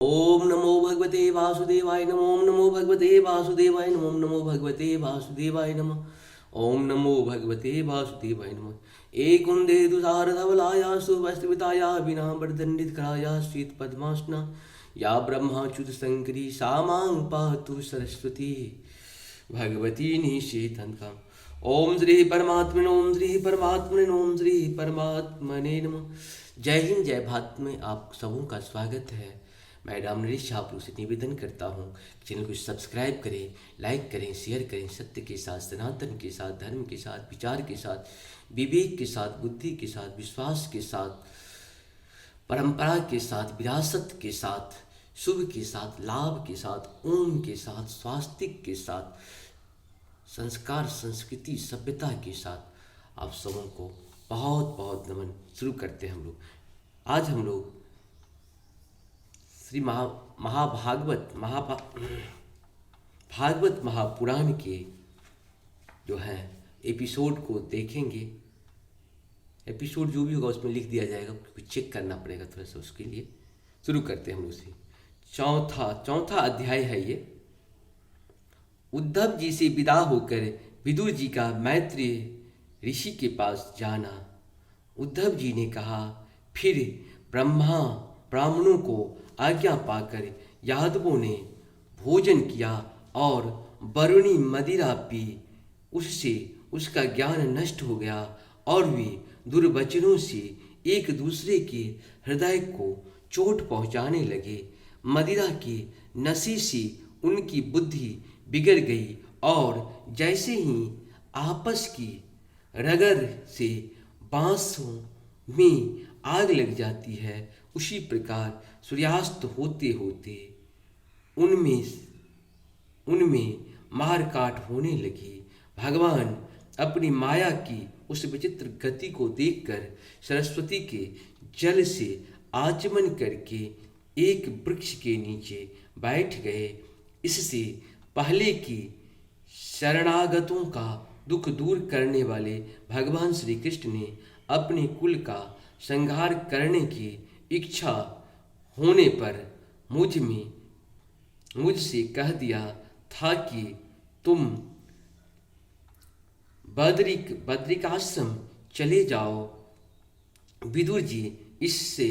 ओम नमो भगवते वासुदेवाय नमः। ओम नमो भगवते वासुदेवाय नमः। ओम नमो भगवते वासुदेवाय नमः। ओम नमो भगवते वासुदेवाय नमः। एकुंदे तुषार धवलाया सुवस्त्रविताया विना वर्दंडित कराया शीत पद्मासना या ब्रह्माच्युत शंकरी सा मां पातु सरस्वती भगवती निषेधन काम। ओम श्री परमात्मने ओम श्री परमात्मने ओम श्री परमात्मने नमः। जय हिंद जय भारत में आप सबों का स्वागत है। मैं राम नरेश आप लोग से निवेदन करता हूँ चैनल को सब्सक्राइब करें, लाइक करें, शेयर करें। सत्य के साथ, सनातन के साथ, धर्म के साथ, विचार के साथ, विवेक के साथ, बुद्धि के साथ, विश्वास के साथ, परंपरा के साथ, विरासत के साथ, शुभ के साथ, लाभ के साथ, ओम के साथ, स्वास्तिक के साथ, संस्कार, संस्कृति, सभ्यता के साथ आप सबों को बहुत बहुत नमन। शुरू करते हैं हम लोग। आज हम लोग श्री महाभागवत भागवत महापुराण के जो है एपिसोड को देखेंगे। एपिसोड जो भी होगा उसमें लिख दिया जाएगा, क्योंकि चेक करना पड़ेगा थोड़ा सा, उसके लिए शुरू करते हैं हम लोग से। चौथा अध्याय है ये। उद्धव जी से विदा होकर विदुर जी का मैत्रेय ऋषि के पास जाना। उद्धव जी ने कहा, फिर ब्राह्मणों को आज्ञा पाकर यादवों ने भोजन किया और वरुणी मदिरा पी। उससे उसका ज्ञान नष्ट हो गया और वे दुर्वचनों से एक दूसरे के हृदय को चोट पहुंचाने लगे। मदिरा के नशे से उनकी बुद्धि बिगड़ गई और जैसे ही आपस की रगड़ से बांसों में आग लग जाती है, उसी प्रकार सूर्यास्त होते होते उनमें मार काट होने लगी। भगवान अपनी माया की उस विचित्र गति को देखकर सरस्वती के जल से आचमन करके एक वृक्ष के नीचे बैठ गए। इससे पहले कि शरणागतों का दुख दूर करने वाले भगवान श्री कृष्ण ने अपने कुल का संहार करने की इच्छा होने पर मुझसे कह दिया था कि तुम बद्रिकाश्रम चले जाओ। विदुर जी इससे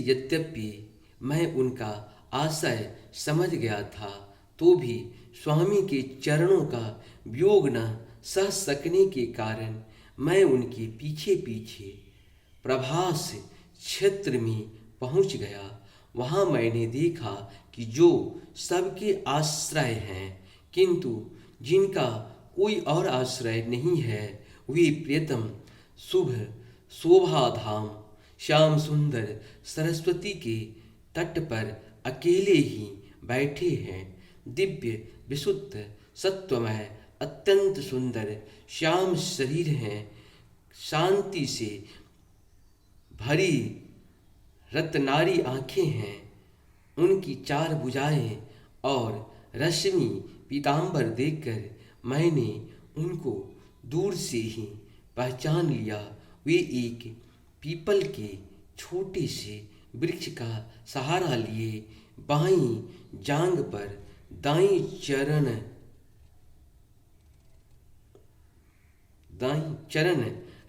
यद्यपि मैं उनका आशय समझ गया था, तो भी स्वामी के चरणों का वियोग न सह सकने के कारण मैं उनके पीछे पीछे प्रभास क्षेत्र में पहुंच गया। वहां मैंने देखा कि जो सबके आश्रय हैं, किंतु जिनका कोई और आश्रय नहीं है, वे प्रियतम शुभ शोभाधाम श्याम सुंदर सरस्वती के तट पर अकेले ही बैठे हैं। दिव्य विशुद्ध सत्वमय अत्यंत सुंदर श्याम शरीर हैं। शांति से भरी रत्नारी आंखें हैं। उनकी चार भुजाएं और रश्मि पीतांबर देखकर मैंने उनको दूर से ही पहचान लिया। वे एक पीपल के छोटे से वृक्ष का सहारा लिए बाईं जांग पर दाईं चरण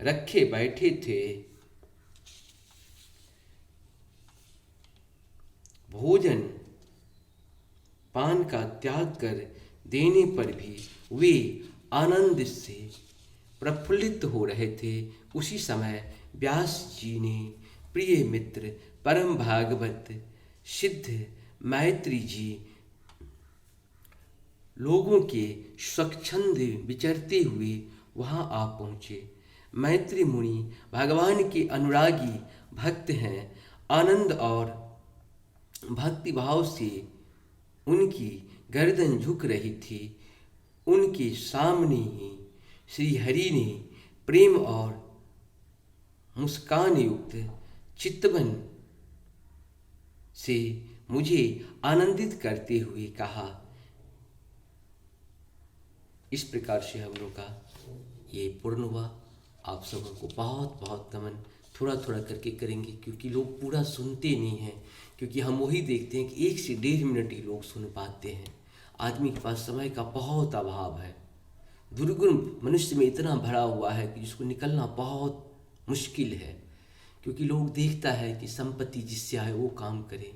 रखे बैठे थे। भोजन पान का त्याग कर देने पर भी वे आनंद से प्रफुल्लित हो रहे थे। उसी समय व्यास जी ने प्रिय मित्र परम भागवत सिद्ध मैत्री जी लोगों के स्वच्छंद विचरते हुए वहां आ पहुँचे। मैत्री मुनि भगवान के अनुरागी भक्त हैं। आनंद और भक्ति भाव से उनकी गर्दन झुक रही थी। उनके सामने ही श्री हरि ने प्रेम और मुस्कान युक्त चितवन से मुझे आनंदित करते हुए कहा। इस प्रकार से हम लोग का ये पूर्ण हुआ। आप सबों को बहुत बहुत नमन। थोड़ा थोड़ा करके करेंगे, क्योंकि लोग पूरा सुनते नहीं हैं। क्योंकि हम वही देखते हैं कि 1 से 1.5 मिनट ही लोग सुन पाते हैं। आदमी के पास समय का बहुत अभाव है। दुर्गुण मनुष्य में इतना भरा हुआ है कि जिसको निकलना बहुत मुश्किल है। क्योंकि लोग देखता है कि संपत्ति जिससे आए वो काम करे।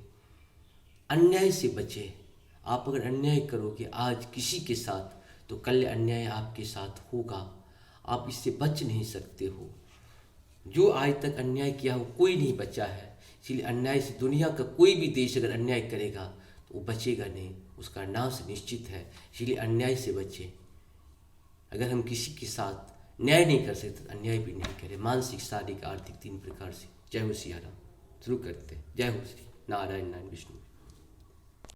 अन्याय से बचे। आप अगर अन्याय करोगे आज किसी के साथ तो कल अन्याय आपके साथ होगा। आप इससे बच नहीं सकते हो। जो आज तक अन्याय किया हो कोई नहीं बचा है। इसलिए अन्याय से दुनिया का कोई भी देश अगर अन्याय करेगा तो वो बचेगा नहीं, उसका नाश निश्चित है। इसलिए अन्याय से बचें। अगर हम किसी के साथ न्याय नहीं कर सकते तो अन्याय भी नहीं करें। मानसिक, शारीरिक, आर्थिक 3 प्रकार से। जय हो सिया राम। शुरू करते हैं। जय हो श्री नारायण नारायण विष्णु।